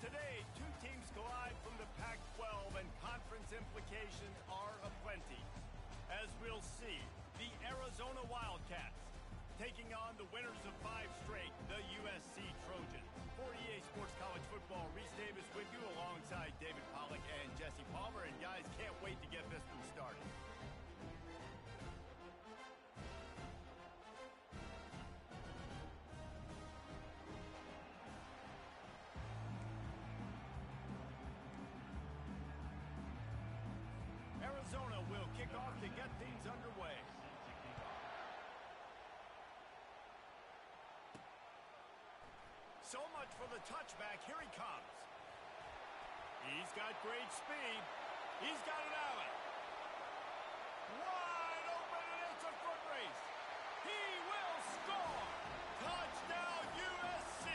Today, two teams collide from the Pac-12, and conference implications are aplenty. As we'll see, the Arizona Wildcats taking on the winners of 5 straight, the USC Trojans. For EA Sports College Football, Reese Davis with you alongside David Pollack and Jesse Palmer. And guys, can't wait to get this one started. Arizona will kick off to get things underway. So much for the touchback. Here he comes. He's got great speed. He's got an alley. Wide open, and it's a foot race. He will score. Touchdown, USC.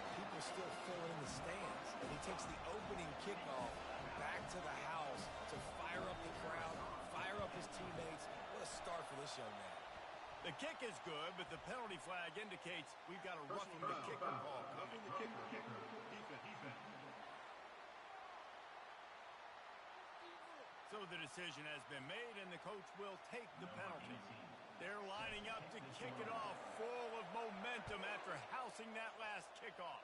People still filling in the stands. And he takes the opening kickoff back to the house to fire up the crowd, fire up his teammates. What a start for this young man. The kick is good, but the penalty flag indicates we've got a roughing the kicker call coming. So the decision has been made, and the coach will take the penalty. They're lining up to kick it off, full of momentum after housing that last kickoff.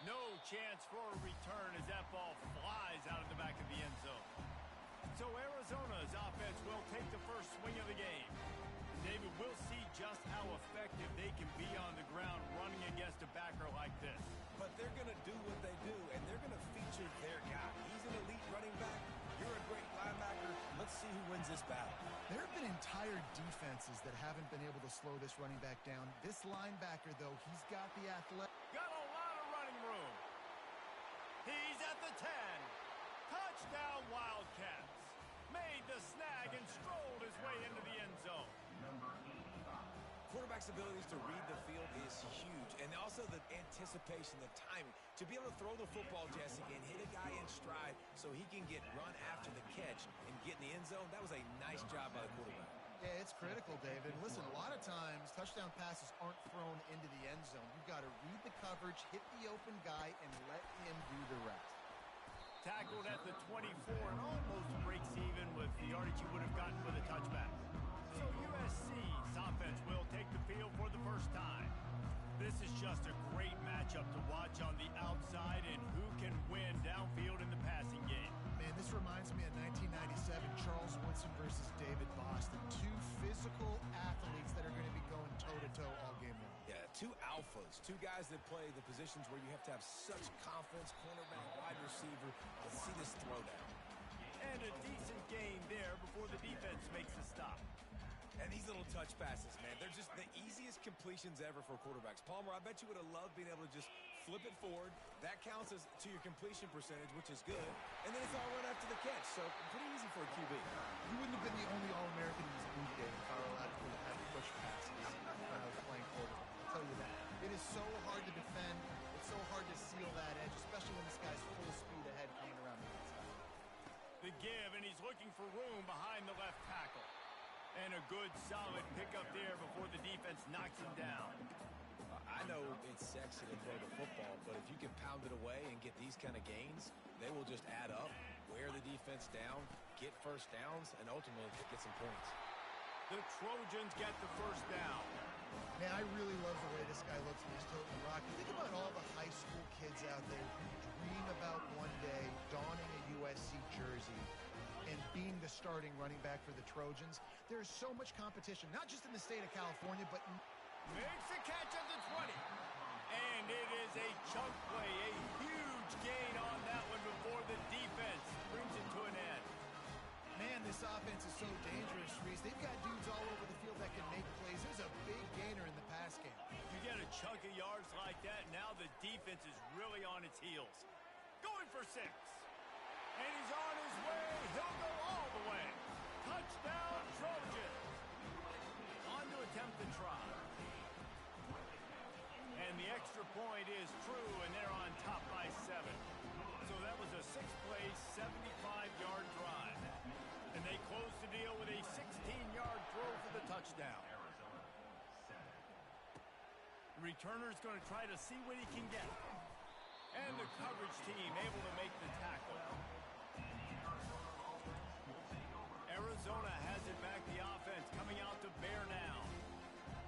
No chance for a return as that ball flies out of the back of the end zone. So Arizona's offense will take the first swing of the game. David, we'll see just how effective they can be on the ground running against a backer like this. But they're going to do what they do, and they're going to feature their guy. He's an elite running back. You're a great linebacker. Let's see who wins this battle. There have been entire defenses that haven't been able to slow this running back down. This linebacker, though, he's got the athletic. Got a lot of running room. He's at the 10. Touchdown, Wildcats. Made the snag and strolled his way into the end zone. Quarterback's abilities to read the field is huge, and also the anticipation, the timing. To be able to throw the football, Jesse, and hit a guy in stride so he can get run after the catch and get in the end zone, that was a nice job by the quarterback. Yeah, it's critical, David. Listen, a lot of times touchdown passes aren't thrown into the end zone. You've got to read the coverage, hit the open guy, and let him do the rest. Tackled at the 24 and almost breaks even with the yardage he would have gotten with a touchback. So USC's offense will take the field for the first time. This is just a great matchup to watch on the outside, and who can win downfield in the passing game. Man, this reminds me of 1997, Charles Woodson versus David Boston. Two physical athletes that are going to be going toe-to-toe all game long. Yeah, two alphas, two guys that play the positions where you have to have such confidence, cornerback, wide receiver. Let's see this throwdown. And a decent gain there before the defense makes a stop. And these little touch passes, man, they're just the easiest completions ever for quarterbacks. Palmer, I bet you would have loved being able to just flip it forward. That counts as to your completion percentage, which is good. And then it's all run after the catch, so pretty easy for a QB. You wouldn't have been the only All-American in this league, David, if I were allowed to have push passes when I was playing quarterback. I'll tell you that. It is so hard to defend. It's so hard to seal that edge, especially when this guy's full speed ahead coming around the inside. The give, and he's looking for room behind the left tackle. And a good, solid pickup there before the defense knocks him down. I know it's sexy to throw the football, but if you can pound it away and get these kind of gains, they will just add up, wear the defense down, get first downs, and ultimately get some points. The Trojans get the first down. Man, I really love the way this guy looks when he's toting the rock. Think about all the high school kids out there who dream about one day donning a USC jersey and being the starting running back for the Trojans. There's so much competition, not just in the state of California, but... Makes a catch at the 20. And it is a chunk play, a huge gain on that one before the defense brings it to an end. Man, this offense is so dangerous, Reese. They've got dudes all over the field that can make plays. There's a big gainer in the pass game. You get a chunk of yards like that, now the defense is really on its heels. Going for 6. And he's on his way. He'll go all the way. Touchdown, Trojans. On to attempt the try. And the extra point is true, and they're on top by 7. So that was a 6-play, 75-yard drive. And they close the deal with a 16-yard throw for the touchdown. The returner's going to try to see what he can get. And the coverage team able to make the tackle. Arizona has it back, the offense coming out to bear down.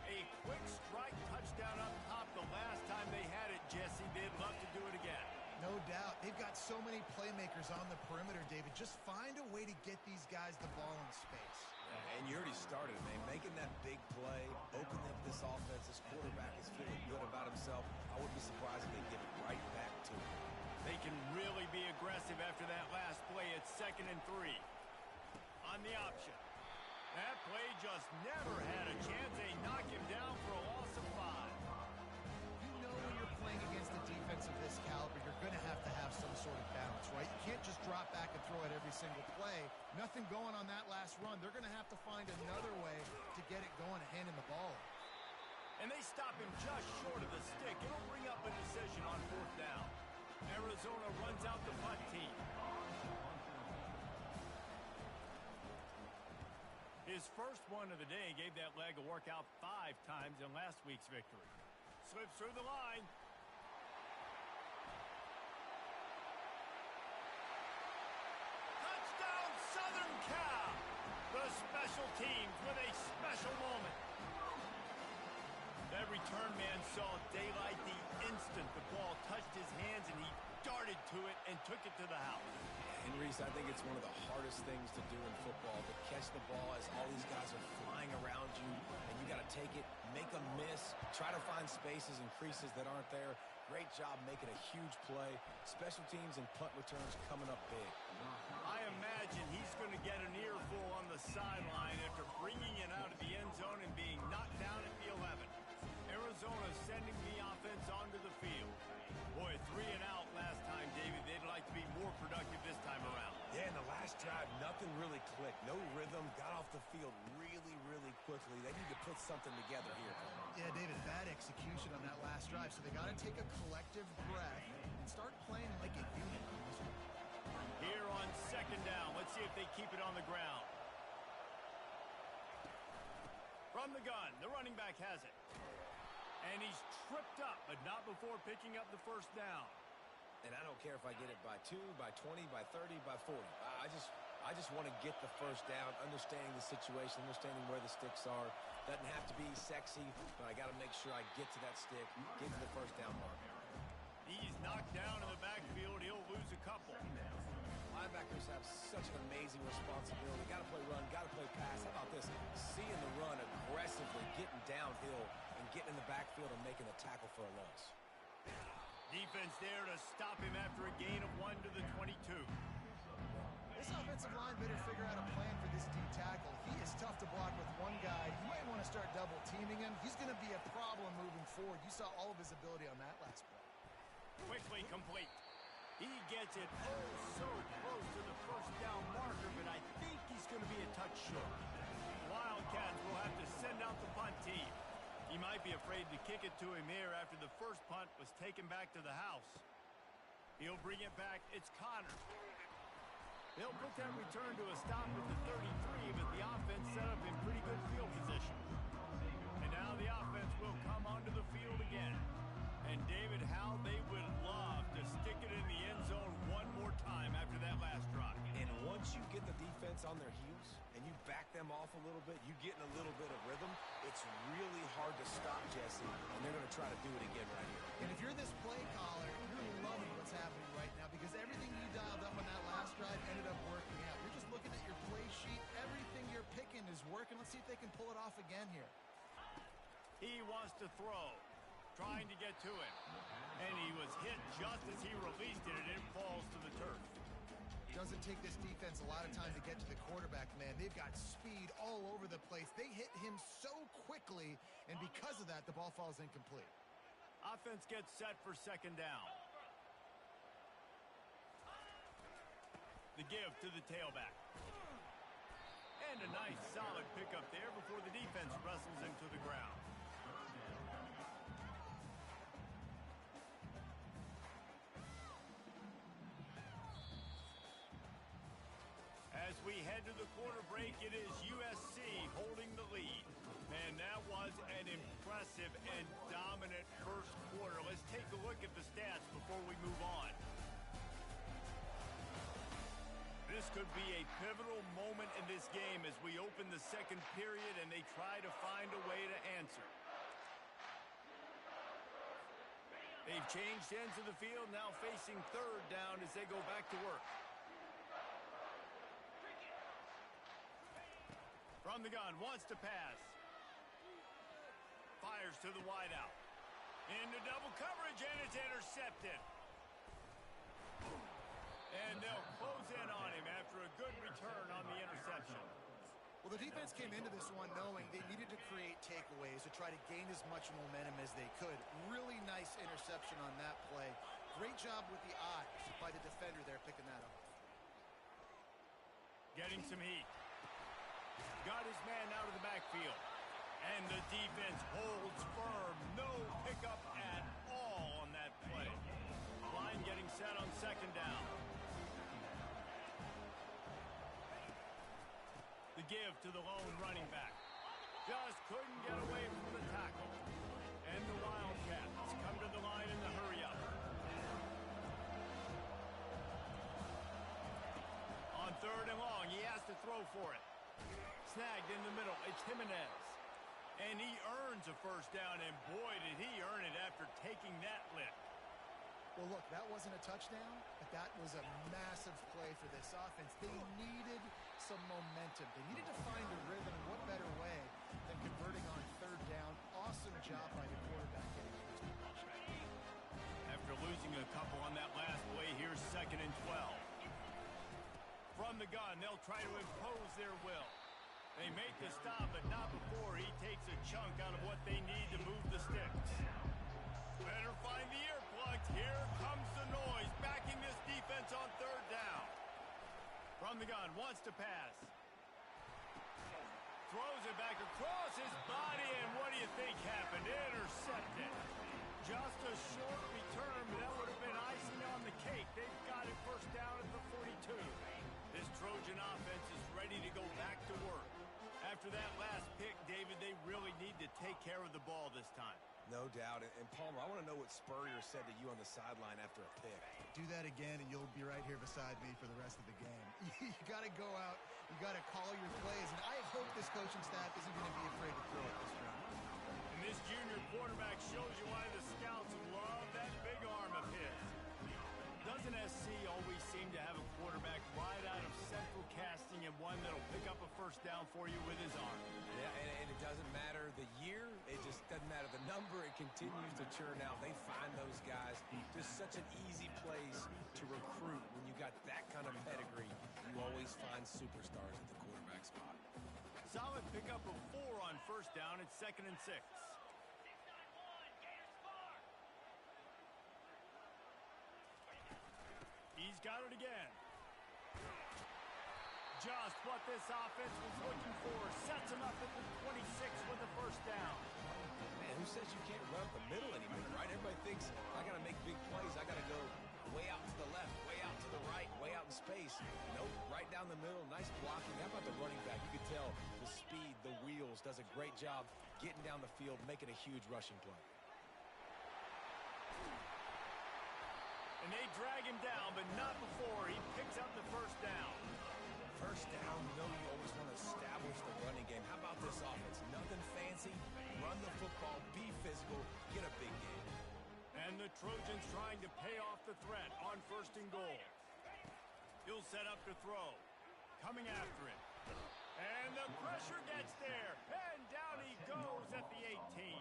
A quick strike touchdown up top the last time they had it, Jesse. They'd love to do it again. No doubt. They've got so many playmakers on the perimeter, David. Just find a way to get these guys the ball in space. And you already started, man. Making that big play, opening up this offense. This quarterback is feeling good about himself. I wouldn't be surprised if they give it right back to him. They can really be aggressive after that last play. It's 2nd and 3. On the option. That play just never had a chance. They knock him down for a loss of 5. You know when you're playing against a defense of this caliber, you're going to have some sort of balance, right? You can't just drop back and throw it every single play. Nothing going on that last run. They're going to have to find another way to get it going and handing the ball. And they stop him just short of the stick. It'll bring up a decision on 4th down. Arizona runs out the punt team. His first one of the day gave that leg a workout 5 times in last week's victory. Slips through the line. Touchdown, Southern Cal! The special teams with a special moment. That return man saw daylight the instant the ball touched his hands, and he darted to it and took it to the house. And Reese, I think it's one of the hardest things to do in football, to catch the ball as all these guys are flying around you, and you got to take it, make a miss, try to find spaces and creases that aren't there. Great job making a huge play. Special teams and punt returns coming up big. I imagine he's going to get an earful on the sideline after bringing it out of the end zone and being knocked down at the 11. Arizona sending the offense onto the field. Boy, 3 and out last time, David. They'd like to be more productive this time around. Yeah, in the last drive, nothing really clicked. No rhythm. Got off the field really, really quickly. They need to put something together here. Yeah, David, bad execution on that last drive. So they got to take a collective breath and start playing like a unit. Here on 2nd down, let's see if they keep it on the ground. From the gun, the running back has it. And he's tripped up, but not before picking up the 1st down. And I don't care if I get it by 2, by 20, by 30, by 40. I just want to get the 1st down, understanding the situation, understanding where the sticks are. Doesn't have to be sexy, but I got to make sure I get to that stick, get to the 1st down mark. He's knocked down in the backfield. He'll lose a couple. Linebackers have such an amazing responsibility. Got to play run, got to play pass. How about this? Seeing the run aggressively, getting downhill, and getting in the backfield and making a tackle for a loss. Defense there to stop him after a gain of 1 to the 22. This offensive line better figure out a plan for this D tackle. He is tough to block with one guy. You might want to start double teaming him. He's going to be a problem moving forward. You saw all of his ability on that last play. Quickly complete. He gets it so close to the 1st down marker, but I think he's going to be a touch short. Wildcats will have to send out the punt team. He might be afraid to kick it to him here after the first punt was taken back to the house. He'll bring it back. It's Connor. They'll put that return to a stop at the 33, but the offense set up in pretty good field position. And now the offense will come onto the field again. And David, how they would love to stick it in the end zone one more time after that last drive. And once you get the defense on their heels and you back them off a little bit, you get in a little bit of rhythm, it's really hard to stop, Jesse, and they're going to try to do it again right here. And if you're this play caller, you're loving what's happening right now because everything you dialed up on that last drive ended up working out. You're just looking at your play sheet. Everything you're picking is working. Let's see if they can pull it off again here. He wants to throw. Trying to get to him. And he was hit just as he released it, and it falls to the turf. Doesn't take this defense a lot of time to get to the quarterback, man. They've got speed all over the place. They hit him so quickly, and because of that, the ball falls incomplete. Offense gets set for 2nd down. The give to the tailback. And a nice solid pickup there before the defense wrestles him to the ground. As we head to the quarter break, it is USC holding the lead. And that was an impressive aggressive and dominant first quarter. Let's take a look at the stats before we move on. This could be a pivotal moment in this game as we open the second period and they try to find a way to answer. They've changed ends of the field, now facing third down as they go back to work. From the gun, wants to pass. Fires to the wideout. Into double coverage, and it's intercepted. And they'll close in on him after a good return on the interception. Well, the defense came into this one knowing they needed to create takeaways to try to gain as much momentum as they could. Really nice interception on that play. Great job with the eyes by the defender there picking that up. Getting some heat. Got his man out of the backfield. And the defense holds firm. No pickup at all on that play. Line getting set on second down. The give to the lone running back. Just couldn't get away from the tackle. And the Wildcats come to the line in the hurry-up. On third and long, he has to throw for it. Snagged in the middle, it's Jimenez. And he earns a first down, and boy, did he earn it after taking that lift. Well, look, that wasn't a touchdown, but that was a massive play for this offense. They needed some momentum. They needed to find a rhythm. What better way than converting on third down? Awesome job by the quarterback getting to his position. After losing a couple on that last play, here's 2nd and 12. From the gun, they'll try to impose their will. They make the stop, but not before he takes a chunk out of what they need to move the sticks. Better find the earplugs. Here comes the noise, backing this defense on third down. From the gun, wants to pass. Throws it back across his body, and what do you think happened? Intercepted. Just a short return, but that would have been icing on the cake. They've got it first down at the 42. This Trojan offense is ready to go back to work. After that last pick, David, they really need to take care of the ball this time. No doubt. And Palmer, I want to know what Spurrier said to you on the sideline after a pick. Do that again, and you'll be right here beside me for the rest of the game. You got to go out. You got to call your plays. And I hope this coaching staff isn't going to be afraid to throw it this round. And this junior quarterback shows you why the scouts love that big arm of his. Doesn't SC always seem to have a quarterback right out of central casting and one that'll pick up a first down for you with his arm? Yeah, and it doesn't matter the year. It just doesn't matter the number. It continues to churn out. They find those guys. Just such an easy place to recruit. When you got that kind of pedigree, you always find superstars at the quarterback spot. Solid pickup of 4 on first down. It's 2nd and 6. He's got it again. Just what this offense was looking for. Sets him up at the 26 with the first down. Man, who says you can't run up the middle anymore, right? Everybody thinks, I got to make big plays. I got to go way out to the left, way out to the right, way out in space. Nope, right down the middle. Nice blocking. How about the running back? You could tell the speed, the wheels, does a great job getting down the field, making a huge rushing play. And they drag him down, but not before he picks up the first down. First down, you know you always want to establish the running game. How about this offense? Nothing fancy. Run the football, be physical, get a big game. And the Trojans trying to pay off the threat on 1st and goal. He'll set up to throw. Coming after him. And the pressure gets there. And down he goes at the 18.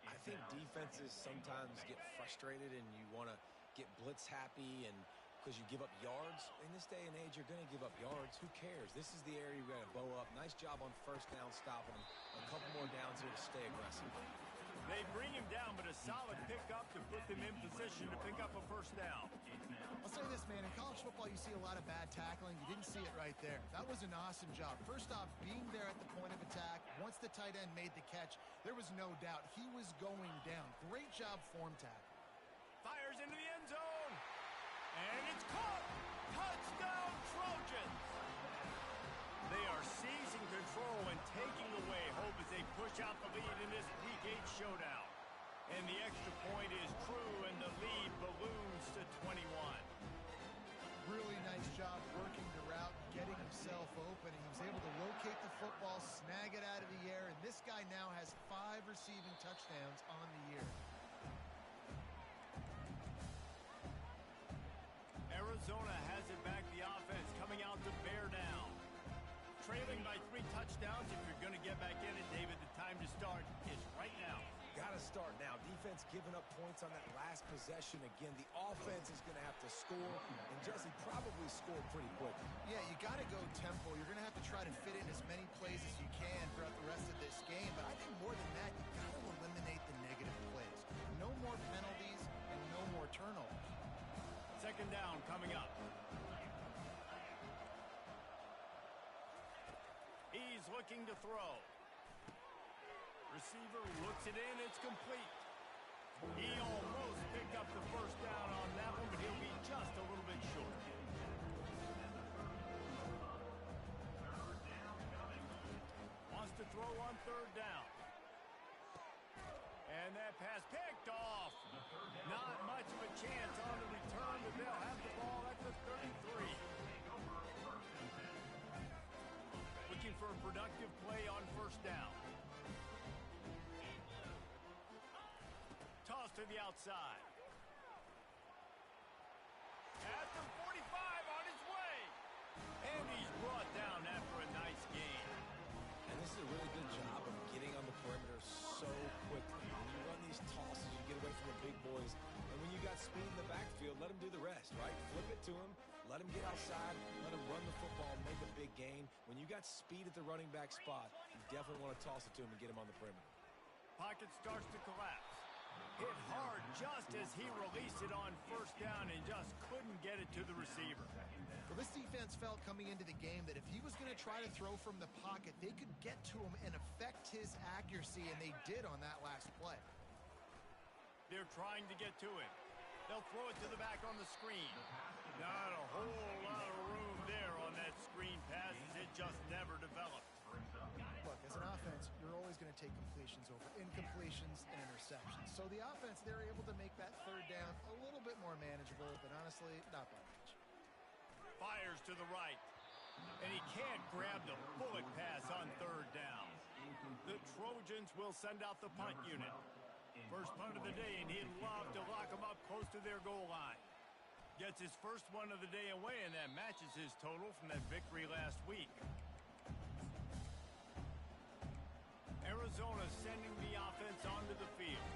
I think defenses sometimes get frustrated and you want to get blitz happy and because you give up yards. In this day and age, you're going to give up yards. Who cares? This is the area you're going to bow up. Nice job on first down stopping him. A couple more downs here to stay aggressive. They bring him down, but a solid pickup to put them in position to pick up a first down. I'll say this, man. In college football, you see a lot of bad tackling. You didn't see it right there. That was an awesome job. First off, being there at the point of attack. Once the tight end made the catch, there was no doubt he was going down. Great job form tackle. Fires into the end zone. And it's caught. Touchdown, Trojans. They are seizing control and taking away hope as they push out the lead in this Week nice job working the route, getting himself open, and he was able to locate the football, snag it out of the air, and this guy now has 5 receiving touchdowns on the year. Arizona has it back, the offense coming out to bear down. Trailing by 3 touchdowns. If you're going to get back in it, David, the time to start is right now. Got to start now. Defense giving up points on that last possession. Again, the offense is going to have to score, and Jesse probably scored pretty quick. Yeah, you got to go tempo. You're going to have to try to fit in as many plays as you can throughout the rest of this game, but I think more than that, you got to eliminate the negative plays. No more penalties and no more turnovers. Second down coming up. He's looking to throw. Receiver looks it in. It's complete. He almost picked up the first down on that one, but he'll be just a little bit short. Wants to throw on third down. And that pass picked off. Not much of a chance on the return, but they'll have the ball at the 33. Looking for a productive play on first down. Toss to the outside. At the 45 on his way. And he's brought down after a nice gain. And this is a really good job of getting on the perimeter so quickly. When you run these tosses, you get away from the big boys. And when you got speed in the backfield, let him do the rest, right? Flip it to him. Let him get outside. Let him run the football, make a big gain. When you got speed at the running back spot, you definitely want to toss it to him and get him on the perimeter. Pocket starts to collapse. Hit hard just as he released it on first down and just couldn't get it to the receiver. Well, this defense felt coming into the game that if he was going to try to throw from the pocket, they could get to him and affect his accuracy, and they did on that last play. They're trying to get to him. They'll throw it to the back on the screen. Not a whole lot of room there on that screen pass as it just never developed. Look, as an offense, you're always going to take completions over incompletions and interceptions. So the offense, they're able to make that third down a little bit more manageable, but honestly, not by much. Fires to the right. And he can't grab the bullet pass on third down. The Trojans will send out the punt unit. First punt of the day, and he'd love to lock them up close to their goal line. Gets his first one of the day away, and that matches his total from that victory last week. Arizona sending the offense onto the field.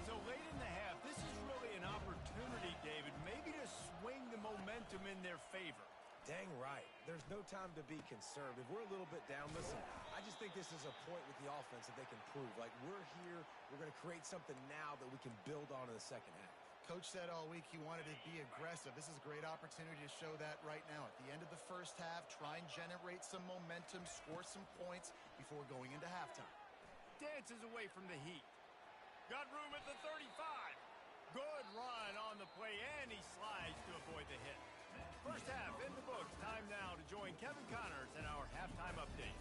So late in the half, this is really an opportunity, David, maybe to swing the momentum in their favor. Dang right. There's no time to be concerned. If we're a little bit down, listen, I just think this is a point with the offense that they can prove. Like, we're here, we're going to create something now that we can build on in the second half. Coach said all week he wanted to be aggressive. This is a great opportunity to show that right now. At the end of the first half, try and generate some momentum, score some points before going into halftime. Dances away from the heat. Got room at the 35. Good run on the play, and he slides to avoid the hit. First half in the books. Time now to join Kevin Connors in our halftime update.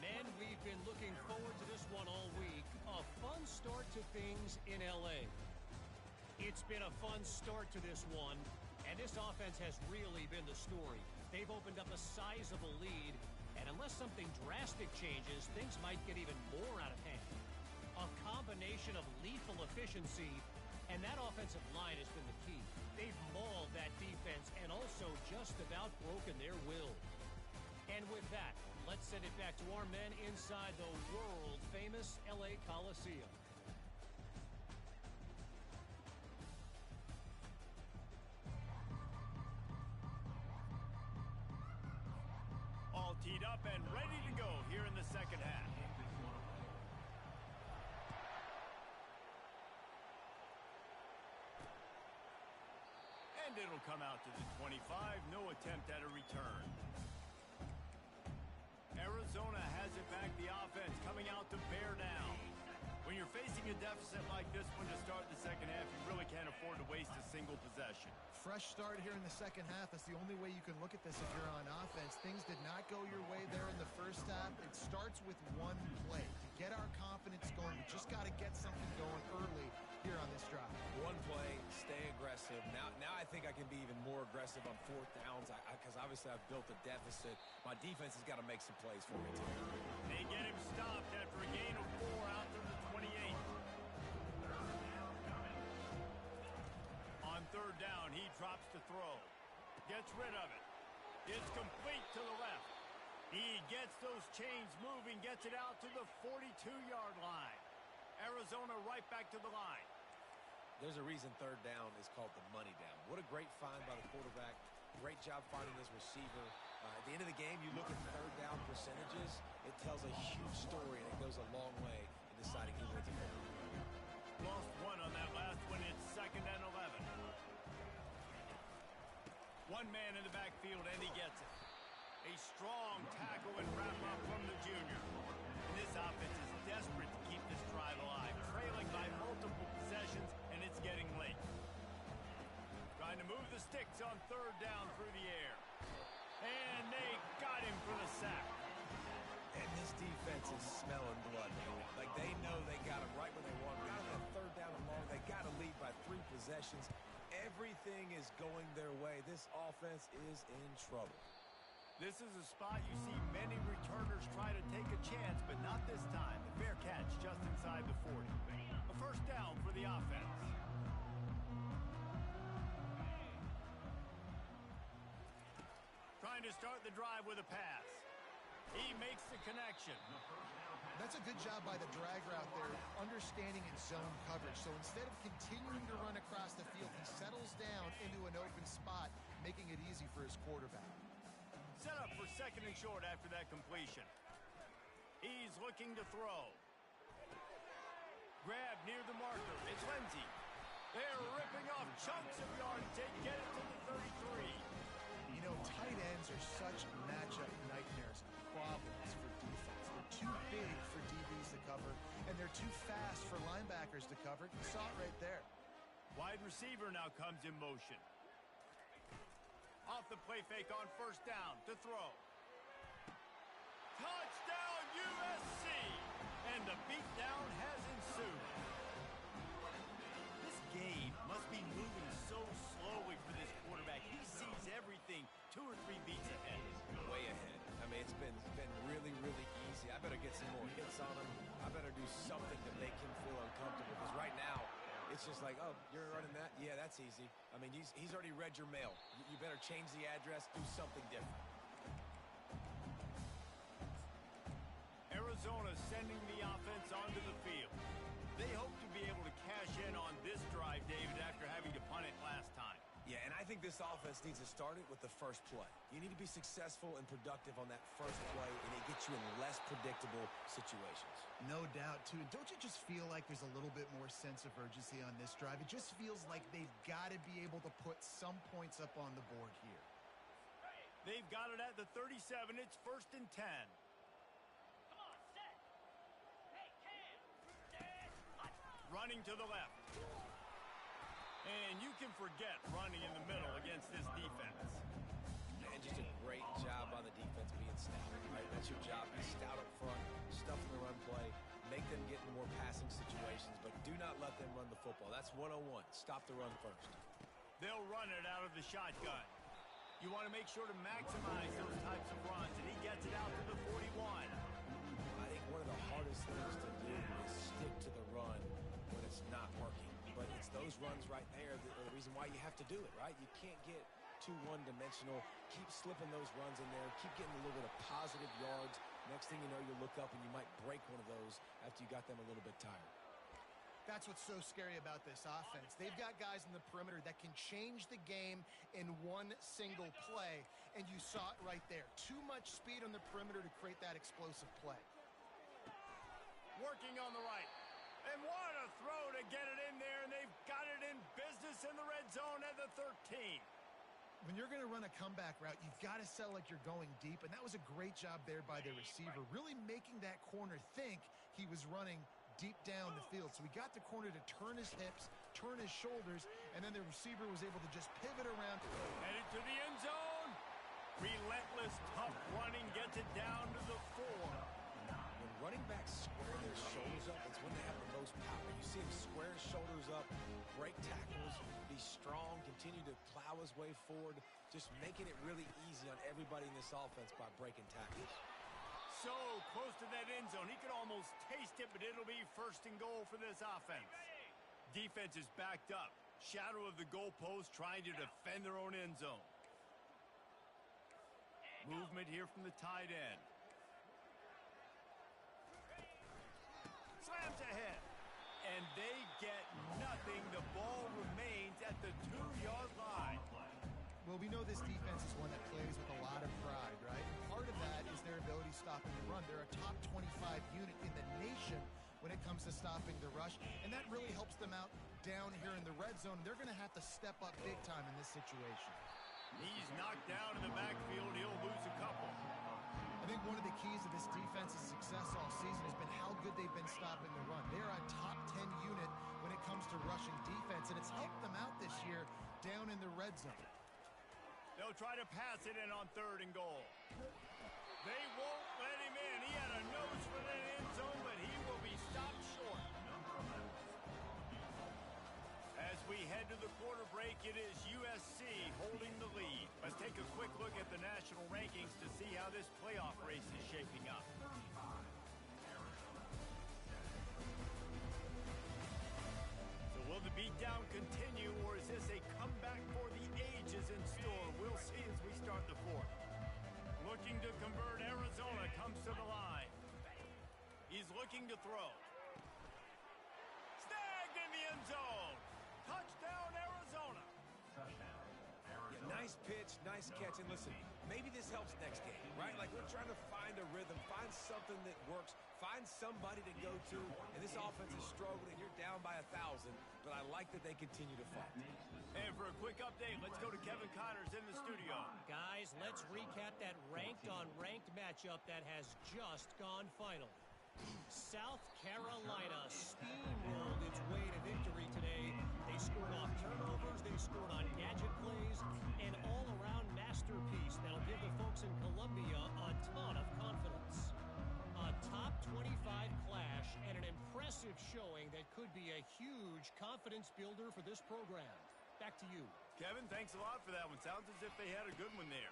Men, we've been looking forward to this one all week. A fun start to things in L.A. It's been a fun start to this one, and this offense has really been the story. They've opened up a sizable lead, and unless something drastic changes, things might get even more out of hand. A combination of lethal efficiency, and that offensive line has been the key. They've mauled that defense and also just about broken their will. And with that, let's send it back to our men inside the world-famous L.A. Coliseum. All teed up and ready to go here in the second half. And it'll come out to the 25. No attempt at a return. Arizona has it back. The offense coming out to bear down. When you're facing a deficit like this one to start the second half, you really can't afford to waste a single possession. Fresh start here in the second half. That's the only way you can look at this if you're on offense. Things did not go your way there in the first half. It starts with one play. To get our confidence going, we just got to get something going early here on this drive. One play, stay aggressive. Now I think I can be even more aggressive on fourth downs because obviously I've built a deficit. My defense has got to make some plays for me today. They get him stopped after a gain of 4 out to the 28. On third down, he drops to throw. Gets rid of it. It's complete to the left. He gets those chains moving, gets it out to the 42-yard line. Arizona right back to the line. There's a reason third down is called the money down. What a great find by the quarterback. Great job finding his receiver. At the end of the game, you look at third down percentages. It tells a huge story, and it goes a long way in deciding who wins a game. Lost one on that last one. It's 2nd and 11. One man in the backfield, and he gets it. A strong tackle and wrap-up from the junior. And this offense is desperate to keep this drive alive, trailing by multiple possessions, and it's getting late. Trying to move the sticks on third down through the air. And they got him for the sack. And this defense is smelling blood. Like they know they got him right where they want him. Got him that third down and long. They got to lead by 3 possessions. Everything is going their way. This offense is in trouble. This is a spot you see many returners try to take a chance, but not this time. The fair catch just inside the 40. A first down for the offense. Trying to start the drive with a pass. He makes the connection. That's a good job by the drag route there, understanding its zone coverage. So instead of continuing to run across the field, he settles down into an open spot, making it easy for his quarterback. Set up for 2nd and short after that completion. He's looking to throw. Grab near the marker. It's Lindsey. They're ripping off chunks of yardage. They get it to the 33. You know, tight ends are such matchup nightmares and problems for defense. They're too big for DBs to cover, and they're too fast for linebackers to cover. You saw it right there. Wide receiver now comes in motion. Off the play fake on first down to throw. Touchdown USC! And the beatdown has ensued. This game must be moving so slowly for this quarterback. He sees everything 2 or 3 beats ahead. Way ahead. I mean, it's been really, really easy. I better get some more hits on him. I better do something to make him feel uncomfortable. Because right now, it's just like, oh, you're running that? Yeah, that's easy. I mean, he's already read your mail. You better change the address, do something different. Arizona sending the offense onto the field. They hope to be able to cash in on this drive, David, after having to punt it last time. Yeah, and I think this offense needs to start it with the first play. You need to be successful and productive on that first play, and it gets you in less predictable situations. No doubt, too. And don't you just feel like there's a little bit more sense of urgency on this drive? It just feels like they've got to be able to put some points up on the board here. They've got it at the 37. It's 1st and 10. Running to the left. And you can forget running in the middle against this defense. And just a great job by the defense being stout. Right? That's your job. Be stout up front, stuff in the run play, make them get in more passing situations, but do not let them run the football. That's 101. Stop the run first. They'll run it out of the shotgun. You want to make sure to maximize those types of runs, and he gets it out to the 41. I think one of the hardest things to do is stick to the run when it's not working. But it's those runs right there that are the reason why you have to do it, right? You can't get too one-dimensional. Keep slipping those runs in there. Keep getting a little bit of positive yards. Next thing you know, you look up and you might break one of those after you got them a little bit tired. That's what's so scary about this offense. They've got guys in the perimeter that can change the game in one single play, and you saw it right there. Too much speed on the perimeter to create that explosive play. Working on the right. And what a throw to get it in there, and they've got it in business in the red zone at the 13. When you're going to run a comeback route, you've got to sell like you're going deep, and that was a great job there by the receiver, really making that corner think he was running deep down the field. So he got the corner to turn his hips, turn his shoulders, and then the receiver was able to just pivot around. Headed to the end zone. Relentless, tough running gets it down to the 4. When running backs square their shoulders up, it's when they have the most power. You see them square his shoulders up, continue to plow his way forward, just making it really easy on everybody in this offense by breaking tackles. So close to that end zone. He could almost taste it, but it'll be 1st and goal for this offense. Defense is backed up. Shadow of the goalpost, trying to defend their own end zone. Movement here from the tight end. Slams ahead. And they get nothing. The ball remains at the 2-yard line. Well, we know this defense is one that plays with a lot of pride, right? Part of that is their ability stopping the run. They're a top 25 unit in the nation when it comes to stopping the rush, and that really helps them out down here in the red zone. They're going to have to step up big time in this situation. He's knocked down in the backfield. He'll lose a couple. I think one of the keys to this defense's success all season has been how good they've been stopping the run. They're a top 10 unit when it comes to rushing defense, and it's helped them out this year down in the red zone. They'll try to pass it in on 3rd and goal. They won't let him in. He had a nose for that end zone, but he will be stopped short. As we head to the quarter break, it is USC holding the lead. Let's take a quick look at the national rankings to see how this playoff race is shaping up. So will the beatdown continue, or is this a comeback for the ages in store? We'll see as we start the 4th. Looking to convert, Arizona comes to the line. He's looking to throw. Snagged in the end zone. Touchdown, Arizona. Yeah, nice pitch, nice catch. And listen, maybe this helps next game, right? Like, we're trying to find a rhythm, find something that works, find somebody to go to. And this offense is struggling. You're down by 1,000, but I like that they continue to fight. And for a quick update, let's go to Kevin Connors in the studio. Guys, let's recap that ranked-on-ranked matchup that has just gone final. South Carolina steamrolled its way to victory today. They scored off turnovers, they scored on gadget plays, an all-around masterpiece that'll give the folks in Columbia a ton of confidence. A top 25 clash and an impressive showing that could be a huge confidence builder for this program. Back to you. Kevin, thanks a lot for that one. Sounds as if they had a good one there.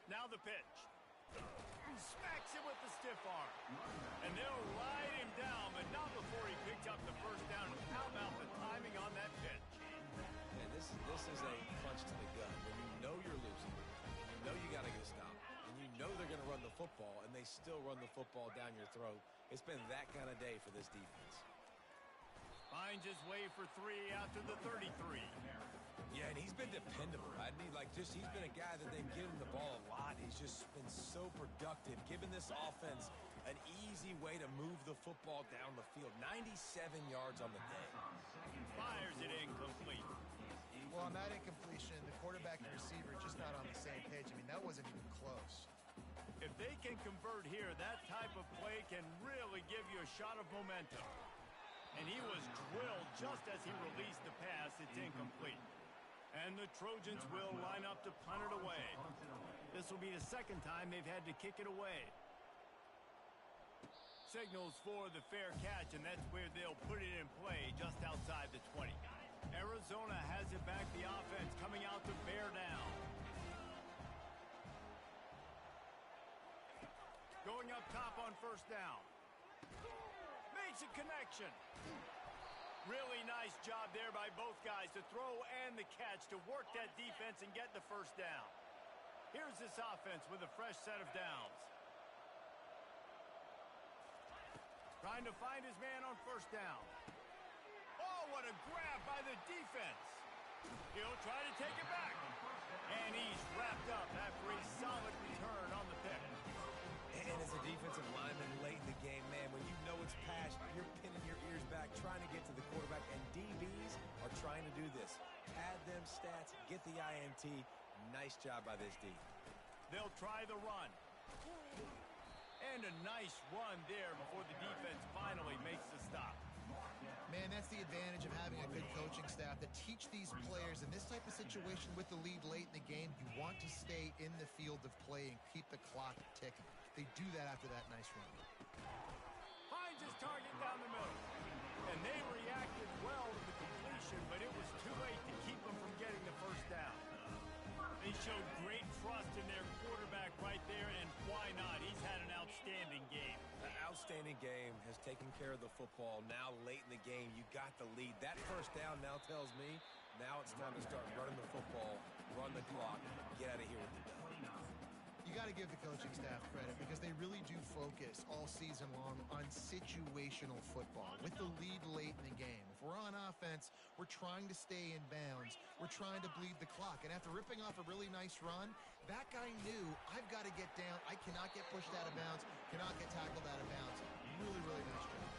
Now the pitch. Smacks him with the stiff arm. And they'll ride him down, but not before he picked up the 1st down. How about the timing on that pitch? And this is a punch to the gut. When you know you're losing, you know you got to get a stop, and you know they're going to run the football, and they still run the football down your throat. It's been that kind of day for this defense. Finds his way for 3 out to the 33. Yeah, and he's been dependable. He's been a guy that they've given the ball a lot. He's just been so productive, giving this offense an easy way to move the football down the field. 97 yards on the day. Fires it incomplete. Well, on that incompletion, the quarterback and receiver just not on the same page. I mean, that wasn't even close. If they can convert here, that type of play can really give you a shot of momentum. And he was drilled just as he released the pass. It's incomplete. And the Trojans will line up to punt it away. This will be the 2nd time they've had to kick it away. Signals for the fair catch, and that's where they'll put it in play just outside the 20. Arizona has it back. The offense coming out to bear down. Going up top on 1st down. Makes a connection. Really nice job there by both guys to throw and the catch to work that defense and get the 1st down. Here's this offense with a fresh set of downs. Trying to find his man on 1st down. Oh, what a grab by the defense. He'll try to take it back. And he's wrapped up after a solid return on the pick. And as a defensive lineman late in the game, man, when you know it's passed, you're pinning your ears back, trying to get to the quarterback, and DBs are trying to do this. Pad them stats, get the INT. Nice job by this D. They'll try the run. And a nice run there before the defense finally makes the stop. Man, that's the advantage of having a good coaching staff that teach these players in this type of situation with the lead late in the game. You want to stay in the field of play and keep the clock ticking. They do that after that nice run. Finds his target down the middle. And they reacted well to the completion, but it was too late to keep them from getting the 1st down. showed great trust in their quarterback right there, and why not? He's had an outstanding game. An outstanding game, has taken care of the football. Now late in the game, you got the lead. That first down now tells me now it's time to start running the football, run the clock, get out of here with the dub. You got to give the coaching staff credit because they really do focus all season long on situational football with the lead late in the game. If we're on offense, we're trying to stay in bounds. We're trying to bleed the clock. And after ripping off a really nice run, that guy knew, I've got to get down. I cannot get pushed out of bounds, cannot get tackled out of bounds. Really, really nice job.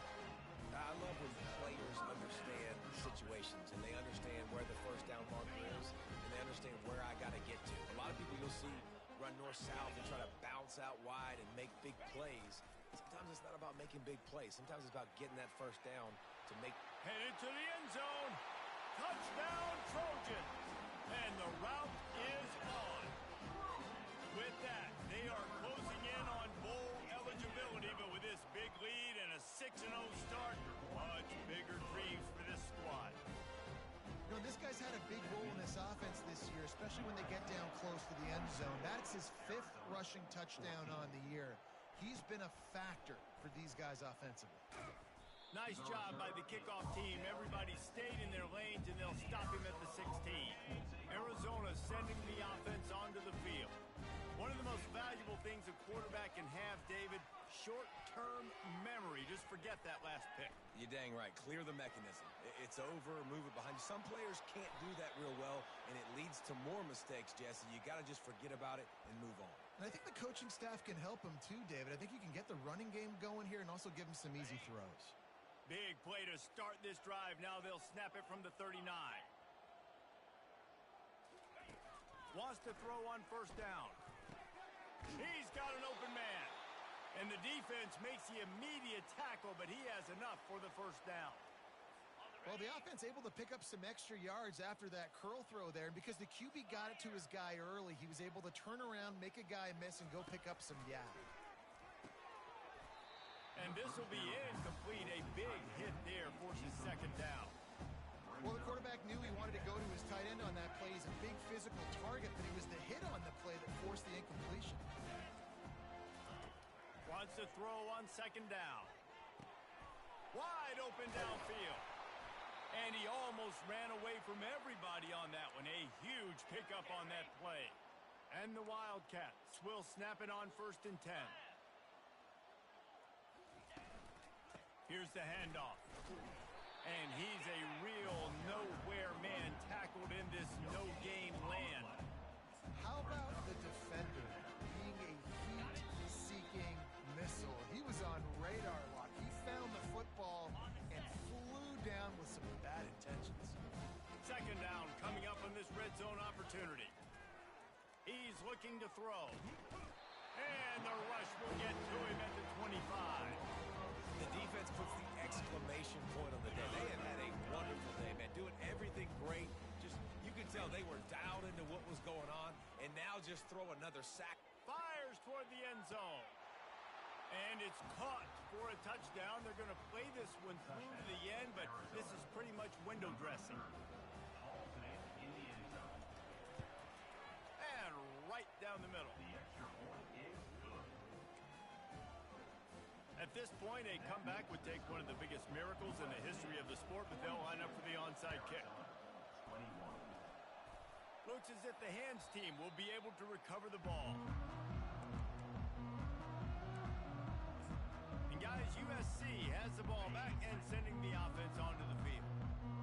I love when players understand situations and they understand where the first down marker is and they understand where I got to get to. A lot of people you'll see run north-south and try to bounce out wide and make big plays. Sometimes it's not about making big plays. Sometimes it's about getting that first down to make. Headed to the end zone. Touchdown, Trojan. And the route is on. With that, they are closing in on bowl eligibility, but with this big lead and a 6-0 start, much bigger dreams for this squad. You know, this guy's had a big role in this offense this year, especially when they get down close to the end zone. That's his 5th rushing touchdown on the year. He's been a factor for these guys offensively. Nice job by the kickoff team. Everybody stayed in their lanes, and they'll stop him at the 16. Arizona sending the offense onto the field. One of the most valuable things a quarterback can have, David, short-term memory. Just forget that last pick. You're dang right. Clear the mechanism. It's over, move it behind you. Some players can't do that real well, and it leads to more mistakes, Jesse. You got to just forget about it and move on. And I think the coaching staff can help him too, David. I think you can get the running game going here and also give him some easy throws. Big play to start this drive. Now they'll snap it from the 39. Wants to throw on first down. He's got an open man. And the defense makes the immediate tackle, but he has enough for the first down. Well, the offense able to pick up some extra yards after that curl throw there. And because the QB got it to his guy early, he was able to turn around, make a guy miss, and go pick up some yak. And this will be incomplete. A big hit there forces second down. Well, the quarterback knew he wanted to go to his tight end on that play. He's a big physical target, but it was the hit on the play that forced the incompletion. Wants to throw on second down. Wide open downfield. And he almost ran away from everybody on that one. A huge pickup on that play. And the Wildcats will snap it on 1st and 10. Here's the handoff. And he's a real nowhere man tackled in this no-game land. How about the defender being a heat-seeking missile? He was on radar lock. He found the football and flew down with some bad intentions. Second down coming up on this red zone opportunity. He's looking to throw. And the rush will get to him at the 25. The defense puts the exclamation point on the day. They have had a wonderful day, man. Doing everything great. Just, you can tell they were dialed into what was going on, and now just throw another sack. Fires toward the end zone. And it's caught for a touchdown. They're going to play this one through to the end, but this is pretty much window dressing. And right down the middle. At this point, a comeback would take one of the biggest miracles in the history of the sport, but they'll line up for the onside kick. Looks as if the hands team will be able to recover the ball. And guys, USC has the ball back and sending the offense onto the field.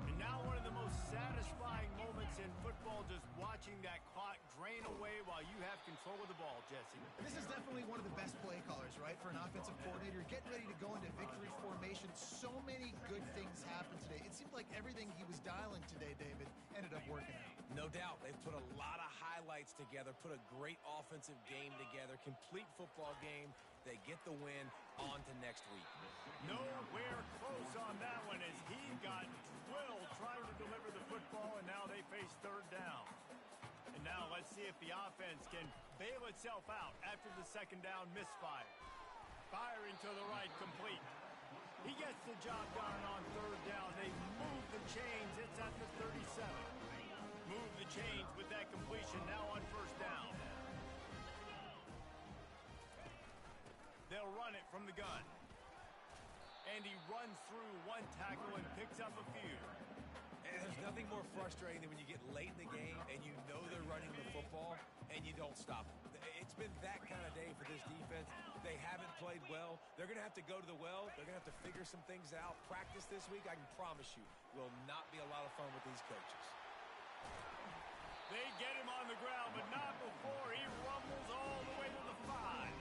And now one of the most satisfying moments in football, just watching that clock drain away while you have control of the ball, Jesse. This is definitely one of the best play callers, right, for an offensive coordinator. Getting ready to go into victory formation. So many good things happened today. It seemed like everything he was dialing today, David, ended up working out. No doubt. They've put a lot of highlights together, put a great offensive game together, complete football game. They get the win on to next week. Nowhere close on that one as he got drilled trying to deliver the football, and now they face third down. And now let's see if the offense can bail itself out after the second down misfire. Firing to the right, complete. He gets the job done on third down. They move the chains. It's at the 37. Move the chains with that completion now on first down. They'll run it from the gun. And he runs through one tackle and picks up a few. And there's nothing more frustrating than when you get late in the game and you know they're running the football and you don't stop them. It's been that kind of day for this defense. They haven't played well. They're going to have to go to the well. They're going to have to figure some things out. Practice this week, I can promise you, will not be a lot of fun with these coaches. They get him on the ground, but not before he rumbles all the way to the 5.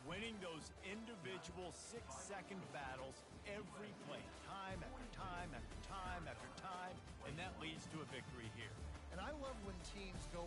Winning those individual 6-second battles every play, time after time after time after time, and that leads to a victory here. And I love when teams go